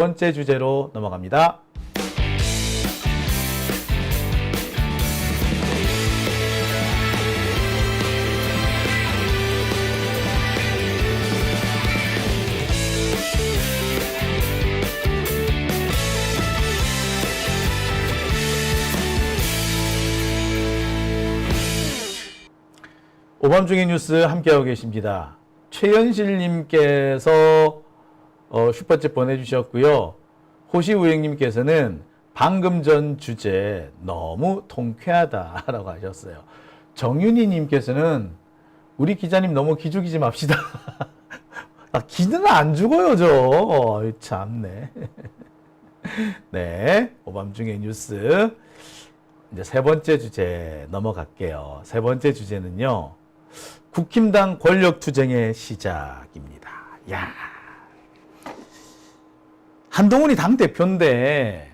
번째 주제로 넘어갑니다. 오밤중의 뉴스 함께하고 계십니다. 최현실님께서 슈퍼챗 보내주셨고요. 호시우행님께서는 방금 전 주제 너무 통쾌하다라고 하셨어요. 정윤희님께서는 우리 기자님 너무 기죽이지 맙시다. 기는 안 죽어요, 저. 참네. 네, 오밤중의 뉴스 이제 세 번째 주제 넘어갈게요. 세 번째 주제는요. 국힘당 권력투쟁의 시작입니다. 야, 한동훈이 당대표인데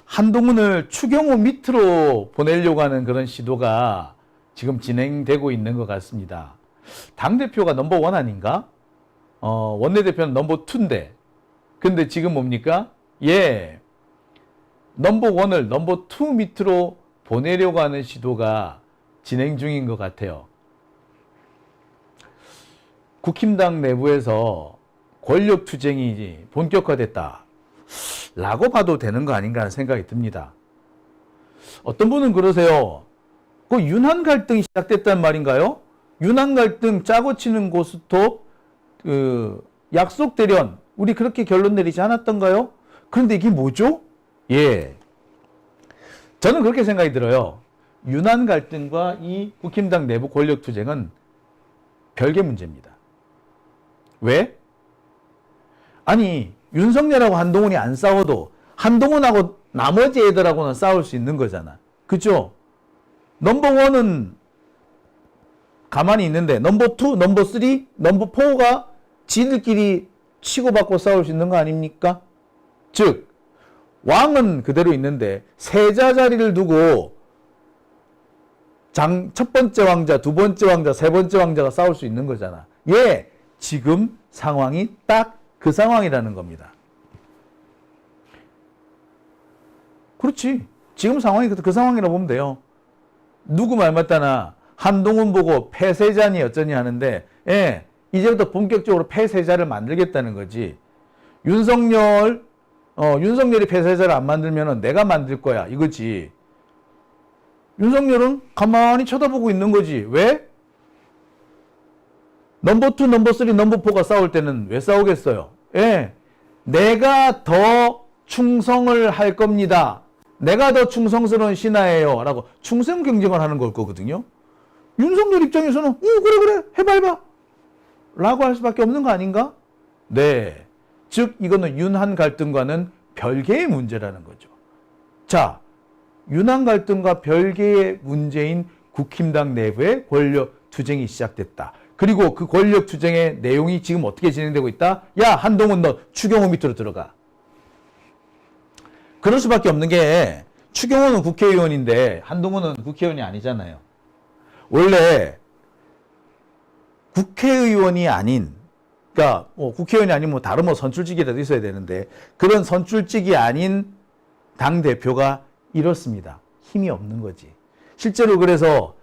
한동훈을 추경호 밑으로 보내려고 하는 그런 시도가 지금 진행되고 있는 것 같습니다. 당대표가 넘버원 아닌가? 원내대표는 넘버2인데 근데 지금 뭡니까? 예, 넘버원을 넘버2 밑으로 보내려고 하는 시도가 진행 중인 것 같아요. 국힘당 내부에서 권력투쟁이 본격화됐다 라고 봐도 되는 거 아닌가 하는 생각이 듭니다. 어떤 분은 그러세요. 그 윤한 갈등이 시작됐단 말인가요? 윤한 갈등 짜고 치는 고스톱 약속 대련 우리 그렇게 결론 내리지 않았던가요? 그런데 이게 뭐죠? 예, 저는 그렇게 생각이 들어요. 윤한 갈등과 이 국힘당 내부 권력투쟁은 별개 문제입니다. 왜? 아니, 윤석열하고 한동훈이 안 싸워도 한동훈하고 나머지 애들하고는 싸울 수 있는 거잖아. 그죠? 넘버원은 가만히 있는데 넘버2, 넘버3, 넘버4가 지들끼리 치고받고 싸울 수 있는 거 아닙니까? 즉, 왕은 그대로 있는데 세자 자리를 두고 첫 번째 왕자, 두 번째 왕자, 세 번째 왕자가 싸울 수 있는 거잖아. 예, 지금 상황이 딱 그 상황이라는 겁니다. 그렇지. 지금 상황이 그 상황이라고 보면 돼요. 누구 말 맞다나 한동훈 보고 폐쇄자니 어쩌니 하는데, 예, 이제부터 본격적으로 폐쇄자를 만들겠다는 거지. 윤석열이 폐쇄자를 안 만들면 내가 만들 거야. 이거지. 윤석열은 가만히 쳐다보고 있는 거지. 왜? 넘버2, 넘버3, 넘버4가 싸울 때는 왜 싸우겠어요? 예, 내가 더 충성을 할 겁니다. 내가 더 충성스러운 신하예요. 라고 충성 경쟁을 하는 걸 거거든요. 윤석열 입장에서는 그래 해봐 라고 할 수밖에 없는 거 아닌가? 네, 즉 이거는 윤한 갈등과는 별개의 문제라는 거죠. 자, 윤한 갈등과 별개의 문제인 국힘당 내부의 권력 투쟁이 시작됐다. 그리고 그 권력 투쟁의 내용이 지금 어떻게 진행되고 있다? 야, 한동훈 너 추경호 밑으로 들어가. 그럴 수밖에 없는 게 추경호는 국회의원인데 한동훈은 국회의원이 아니잖아요. 원래 국회의원이 아닌, 그러니까 국회의원이 아니면 다른 선출직이라도 있어야 되는데 그런 선출직이 아닌 당대표가 이렇습니다. 힘이 없는 거지. 실제로 그래서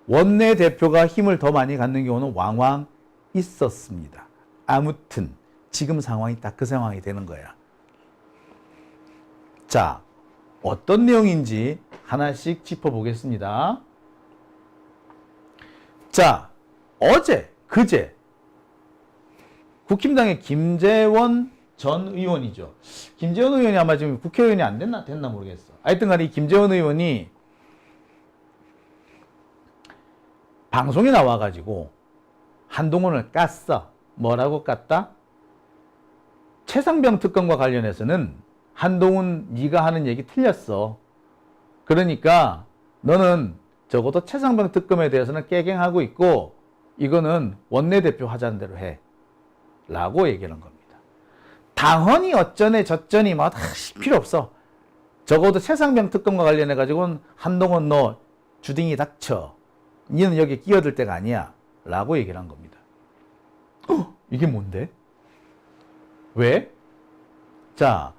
원내대표가 힘을 더 많이 갖는 경우는 왕왕 있었습니다. 아무튼 지금 상황이 딱 그 상황이 되는 거야. 자, 어떤 내용인지 하나씩 짚어보겠습니다. 자, 그제 국힘당의 김재원 전 의원이죠. 김재원 의원이 아마 지금 국회의원이 안 됐나 모르겠어. 하여튼 간에 이 김재원 의원이 방송에 나와가지고 한동훈을 깠어. 뭐라고 깠다? 최상병 특검과 관련해서는 한동훈 네가 하는 얘기 틀렸어. 그러니까 너는 적어도 최상병 특검에 대해서는 깨갱하고 있고 이거는 원내대표 하자는 대로 해. 라고 얘기하는 겁니다. 당헌이 어쩌네 저쩌니 뭐 필요 없어. 적어도 최상병 특검과 관련해가지고는 한동훈 너 주둥이 닥쳐. 니는 여기 끼어들 때가 아니야. 라고 얘기를 한 겁니다. 이게 뭔데? 왜? 자,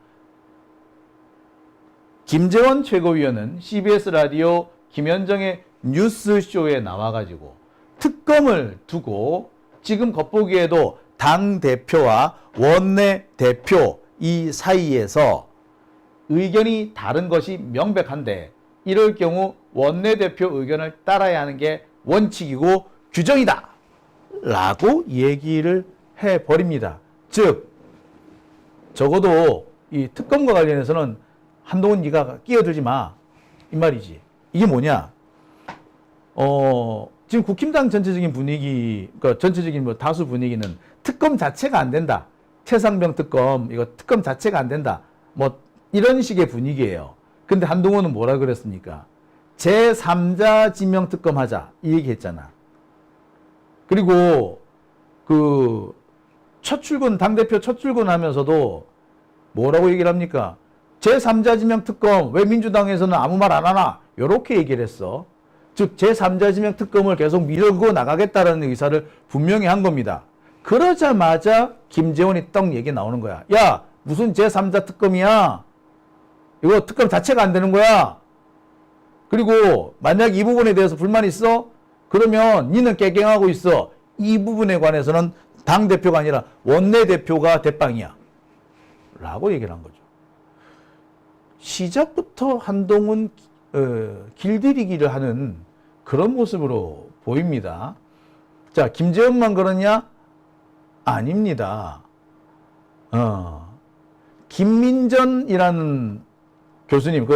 김재원 최고위원은 CBS 라디오 김현정의 뉴스쇼에 나와가지고 특검을 두고 지금 겉보기에도 당대표와 원내대표 이 사이에서 의견이 다른 것이 명백한데 이럴 경우 원내대표 의견을 따라야 하는 게 원칙이고 규정이다 라고 얘기를 해버립니다. 즉 적어도 이 특검과 관련해서는 한동훈 네가 끼어들지 마 이 말이지. 이게 뭐냐, 지금 국힘당 전체적인 분위기, 그러니까 전체적인 뭐 다수 분위기는 특검 자체가 안 된다, 최상병 특검 이거 특검 자체가 안 된다 뭐 이런 식의 분위기예요. 근데 한동훈은 뭐라 그랬습니까? 제3자 지명 특검 하자 이 얘기 했잖아. 그리고 그 첫 출근, 당대표 첫 출근하면서도 뭐라고 얘기를 합니까? 제3자 지명 특검 왜 민주당에서는 아무 말 안 하나? 요렇게 얘기를 했어. 즉 제3자 지명 특검을 계속 밀고 나가겠다라는 의사를 분명히 한 겁니다. 그러자마자 김재원이 떡 얘기 나오는 거야. 야, 무슨 제3자 특검이야? 이거 특검 자체가 안 되는 거야. 그리고 만약 이 부분에 대해서 불만 있어? 그러면 니는 깨갱하고 있어. 이 부분에 관해서는 당대표가 아니라 원내대표가 대빵이야 라고 얘기를 한 거죠. 시작부터 한동훈 길들이기를 하는 그런 모습으로 보입니다. 자, 김재원만 그러냐? 아닙니다. 김민전이라는 교수님,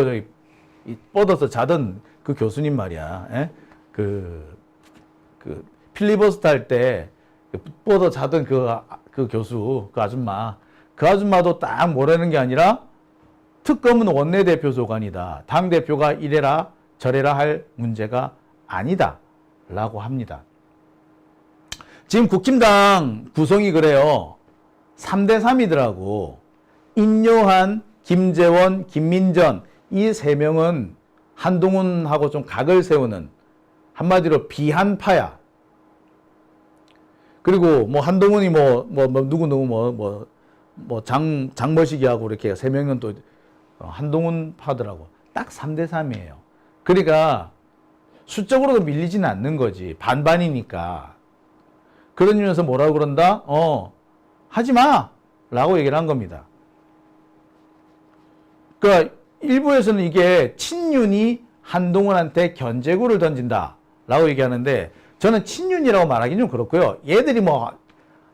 뻗어서 자던 그 교수님 말이야. 에? 그 필리버스터 할 때 뻗어 자던 그 교수, 그 아줌마도 딱 뭐라는 게 아니라 특검은 원내대표 소관이다. 당대표가 이래라 저래라 할 문제가 아니다 라고 합니다. 지금 국힘당 구성이 그래요. 3대3이더라고. 인요한, 김재원, 김민전 이 세 명은 한동훈하고 좀 각을 세우는 한마디로 비한파야. 그리고 뭐 한동훈이 누구 장머시기하고 이렇게 세 명은 또 한동훈 파더라고. 딱 3대3이에요. 그러니까 수적으로도 밀리지는 않는 거지. 반반이니까. 그런 이유에서 뭐라고 그런다? 하지 마! 라고 얘기를 한 겁니다. 그러니까 일부에서는 이게 친윤이 한동훈한테 견제구를 던진다 라고 얘기하는데 저는 친윤이라고 말하기는 좀 그렇고요. 얘들이 뭐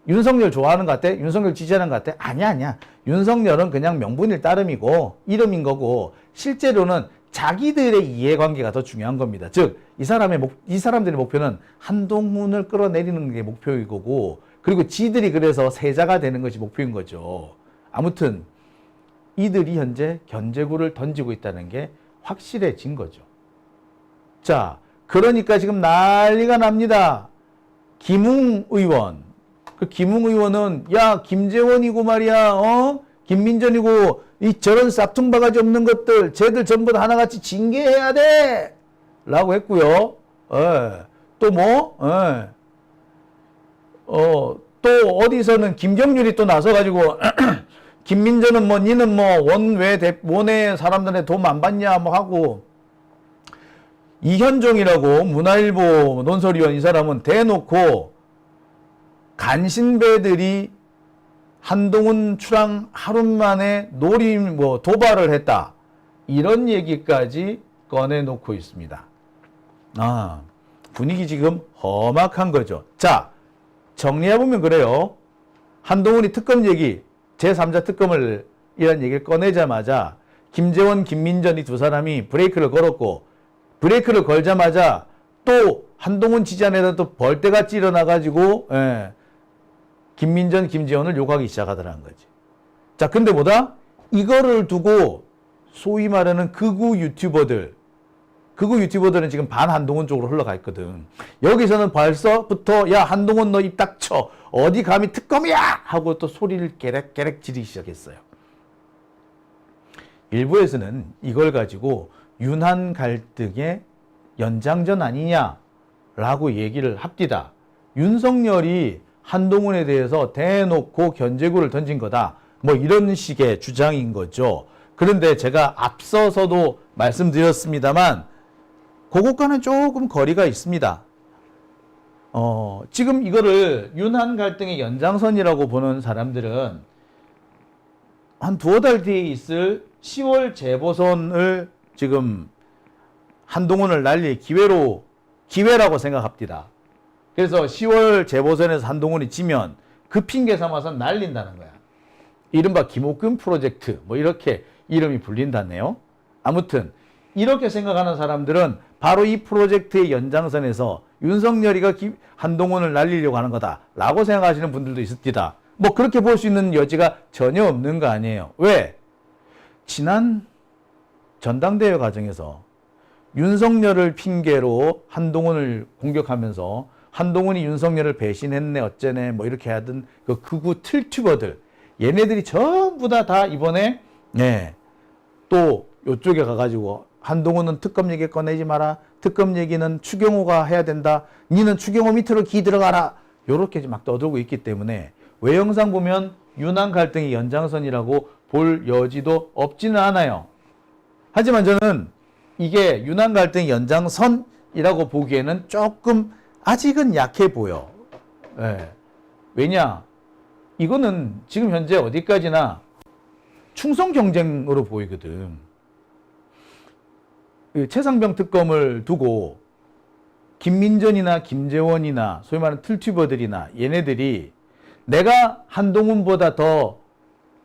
윤석열 좋아하는 것 같아? 윤석열 지지하는 것 같아? 아니야. 윤석열은 그냥 명분일 따름이고 이름인 거고 실제로는 자기들의 이해관계가 더 중요한 겁니다. 즉, 이 사람들의 목표는 한동훈을 끌어내리는 게 목표인 거고 그리고 지들이 그래서 세자가 되는 것이 목표인 거죠. 아무튼 이들이 현재 견제구를 던지고 있다는 게 확실해진 거죠. 자, 그러니까 지금 난리가 납니다. 김웅 의원. 그 김웅 의원은 야, 김재원이고 말이야, 김민전이고 이 저런 싹퉁바가지 없는 것들 쟤들 전부 다 하나같이 징계해야 돼 라고 했고요. 또 또 어디서는 김경률이 또 나서가지고 김민전은 뭐 니는 뭐 원외 사람들한테 도움 안 받냐 뭐 하고 이현종이라고 문화일보 논설위원 이 사람은 대놓고 간신배들이 한동훈 출항 하루 만에 도발을 했다. 이런 얘기까지 꺼내놓고 있습니다. 분위기 지금 험악한 거죠. 자, 정리해보면 그래요. 한동훈이 특검 얘기, 제3자 특검을 이런 얘기를 꺼내자마자 김재원, 김민전 이 두 사람이 브레이크를 걸었고 브레이크를 걸자마자 또 한동훈 지지자네들 또 벌떼같이 일어나가지고 김민전, 김재원을 욕하기 시작하더라는 거지. 자, 근데 이거를 두고 소위 말하는 극우 유튜버들은 지금 반 한동훈 쪽으로 흘러가 있거든. 여기서는 벌써부터 야, 한동훈 너 입 닥쳐. 어디 감히 특검이야! 하고 또 소리를 게렉게렉 지르기 시작했어요. 일부에서는 이걸 가지고 윤한 갈등의 연장전 아니냐라고 얘기를 합디다. 윤석열이 한동훈에 대해서 대놓고 견제구를 던진 거다. 뭐 이런 식의 주장인 거죠. 그런데 제가 앞서서도 말씀드렸습니다만 그것과는 조금 거리가 있습니다. 지금 이거를 윤한 갈등의 연장선이라고 보는 사람들은 한 두어 달 뒤에 있을 10월 재보선을 지금 한동훈을 날릴 기회라고 생각합니다. 그래서 10월 재보선에서 한동훈이 지면 그 핑계 삼아서 날린다는 거야. 이른바 김옥균 프로젝트 뭐 이렇게 이름이 불린다네요. 아무튼 이렇게 생각하는 사람들은 바로 이 프로젝트의 연장선에서 윤석열이가 한동훈을 날리려고 하는 거다라고 생각하시는 분들도 있습니다. 뭐 그렇게 볼 수 있는 여지가 전혀 없는 거 아니에요. 왜? 지난 전당대회 과정에서 윤석열을 핑계로 한동훈을 공격하면서 한동훈이 윤석열을 배신했네 어쩌네 뭐 이렇게 하던 그 극우 틀튜버들 얘네들이 전부 다 이번에 또 요쪽에 가가지고 한동훈은 특검 얘기 꺼내지 마라. 특검 얘기는 추경호가 해야 된다. 니는 추경호 밑으로 기 들어가라. 요렇게 막 떠들고 있기 때문에 외형상 보면 윤한 갈등의 연장선이라고 볼 여지도 없지는 않아요. 하지만 저는 이게 윤한 갈등의 연장선이라고 보기에는 조금 아직은 약해 보여. 왜냐? 이거는 지금 현재 어디까지나 충성 경쟁으로 보이거든. 최상병 특검을 두고 김민전이나 김재원이나 소위 말하는 틀튜버들이나 얘네들이 내가 한동훈보다 더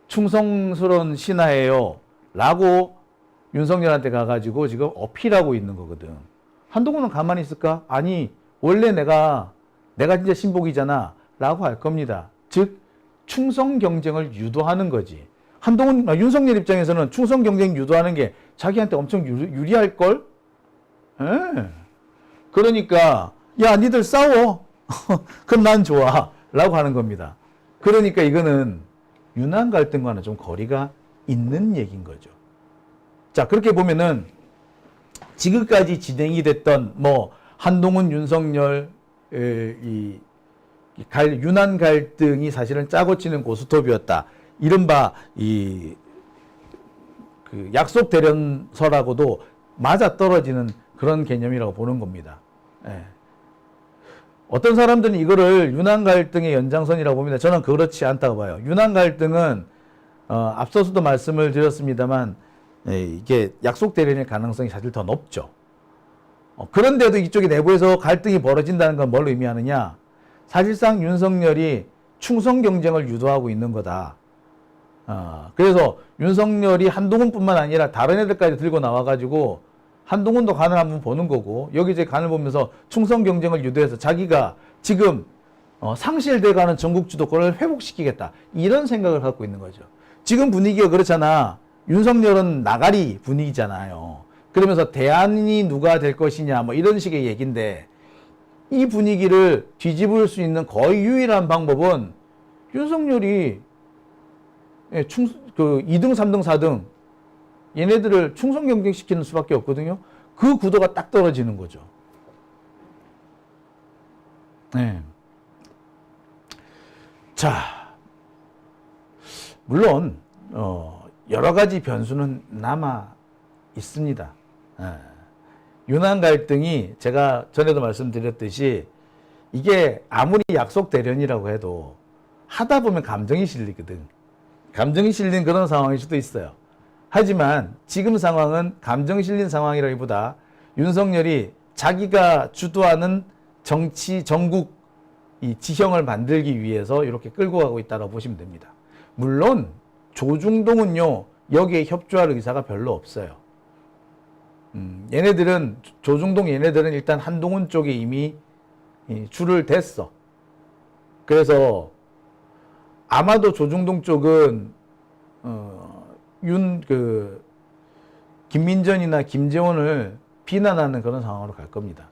충성스러운 신하예요 라고 윤석열한테 가가지고 지금 어필하고 있는 거거든. 한동훈은 가만히 있을까? 아니 원래 내가 진짜 신복이잖아 라고 할 겁니다. 즉 충성 경쟁을 유도하는 거지. 윤석열 입장에서는 충성 경쟁 유도하는 게 자기한테 엄청 유리할걸? 그러니까 야 니들 싸워 그럼 난 좋아 라고 하는 겁니다. 그러니까 이거는 윤한 갈등과는 좀 거리가 있는 얘기인 거죠. 자 그렇게 보면은 지금까지 진행이 됐던 뭐 한동훈 윤석열 윤한 갈등이 사실은 짜고 치는 고스톱이었다. 이른바 그 약속 대련서라고도 맞아 떨어지는 그런 개념이라고 보는 겁니다. 어떤 사람들은 이거를 윤한 갈등의 연장선이라고 봅니다. 저는 그렇지 않다고 봐요. 윤한 갈등은 앞서서도 말씀을 드렸습니다만 이게 약속 대련의 가능성이 사실 더 높죠. 그런데도 이쪽이 내부에서 갈등이 벌어진다는 건 뭘 의미하느냐? 사실상 윤석열이 충성 경쟁을 유도하고 있는 거다. 그래서 윤석열이 한동훈뿐만 아니라 다른 애들까지 들고 나와가지고 한동훈도 간을 한번 보는 거고 여기저기 간을 보면서 충성 경쟁을 유도해서 자기가 지금 상실돼가는 전국 주도권을 회복시키겠다. 이런 생각을 갖고 있는 거죠. 지금 분위기가 그렇잖아. 윤석열은 나가리 분위기잖아요. 그러면서 대안이 누가 될 것이냐 뭐 이런 식의 얘기인데 이 분위기를 뒤집을 수 있는 거의 유일한 방법은 윤석열이 2등, 3등, 4등 얘네들을 충성 경쟁시키는 수밖에 없거든요. 그 구도가 딱 떨어지는 거죠. 자, 물론 여러 가지 변수는 남아 있습니다. 윤한 갈등이 제가 전에도 말씀드렸듯이 이게 아무리 약속 대련이라고 해도 하다 보면 감정이 실리거든. 감정이 실린 그런 상황일 수도 있어요. 하지만 지금 상황은 감정이 실린 상황이라기보다 윤석열이 자기가 주도하는 정치, 전국 이 지형을 만들기 위해서 이렇게 끌고 가고 있다고 보시면 됩니다. 물론 조중동은요 여기에 협조할 의사가 별로 없어요. 조중동 얘네들은 일단 한동훈 쪽에 이미 줄을 댔어. 그래서 아마도 조중동 쪽은 김민전이나 김재원을 비난하는 그런 상황으로 갈 겁니다.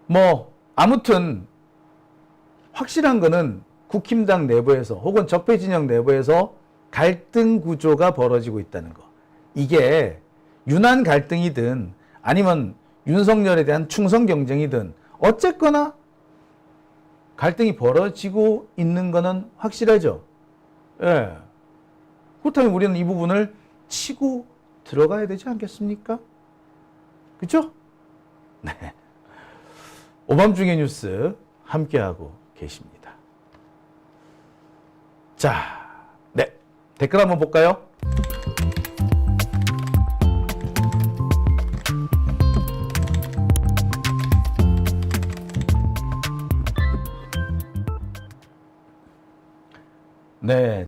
뭐 아무튼 확실한 거는 국힘당 내부에서 혹은 적폐진영 내부에서 갈등 구조가 벌어지고 있다는 거. 이게 윤한 갈등이든 아니면 윤석열에 대한 충성 경쟁이든 어쨌거나 갈등이 벌어지고 있는 거는 확실하죠. 예. 그렇다면 우리는 이 부분을 치고 들어가야 되지 않겠습니까? 그죠? 네. 오밤중의 뉴스 함께하고 계십니다. 자, 네. 댓글 한번 볼까요? 네.